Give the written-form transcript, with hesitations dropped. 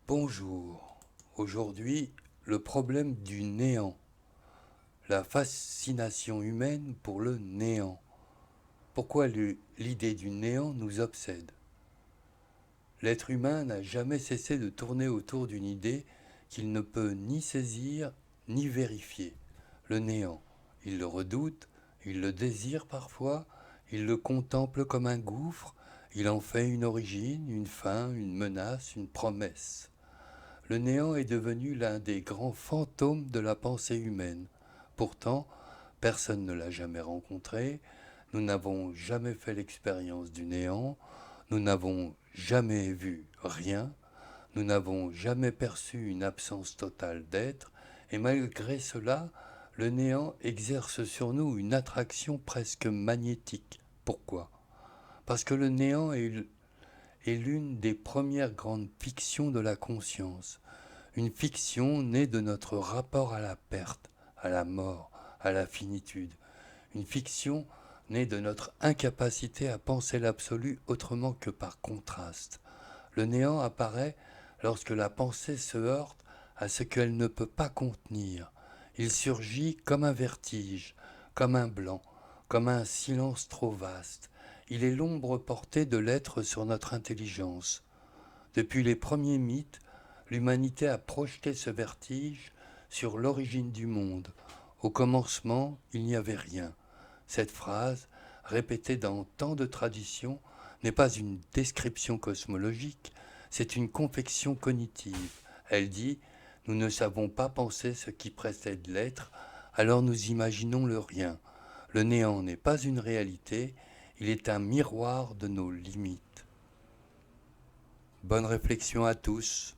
Bonjour. Aujourd'hui, le problème du néant. La fascination humaine pour le néant. Pourquoi l'idée du néant nous obsède? L'être humain n'a jamais cessé de tourner autour d'une idée qu'il ne peut ni saisir ni vérifier. Le néant. Il le redoute, il le désire parfois, il le contemple comme un gouffre, il en fait une origine, une fin, une menace, une promesse. Le néant est devenu l'un des grands fantômes de la pensée humaine. Pourtant, personne ne l'a jamais rencontré, nous n'avons jamais fait l'expérience du néant, nous n'avons jamais vu rien, nous n'avons jamais perçu une absence totale d'être, et malgré cela, le néant exerce sur nous une attraction presque magnétique. Pourquoi? Parce que le néant est l'une des premières grandes fictions de la conscience. Une fiction née de notre rapport à la perte, à la mort, à la finitude. Une fiction née de notre incapacité à penser l'absolu autrement que par contraste. Le néant apparaît lorsque la pensée se heurte à ce qu'elle ne peut pas contenir. Il surgit comme un vertige, comme un blanc, comme un silence trop vaste. Il est l'ombre portée de l'être sur notre intelligence. Depuis les premiers mythes, l'humanité a projeté ce vertige sur l'origine du monde. Au commencement, il n'y avait rien. Cette phrase, répétée dans tant de traditions, n'est pas une description cosmologique, c'est une confection cognitive. Elle dit « Nous ne savons pas penser ce qui précède l'être, alors nous imaginons le rien. Le néant n'est pas une réalité, il est un miroir de nos limites. » Bonne réflexion à tous.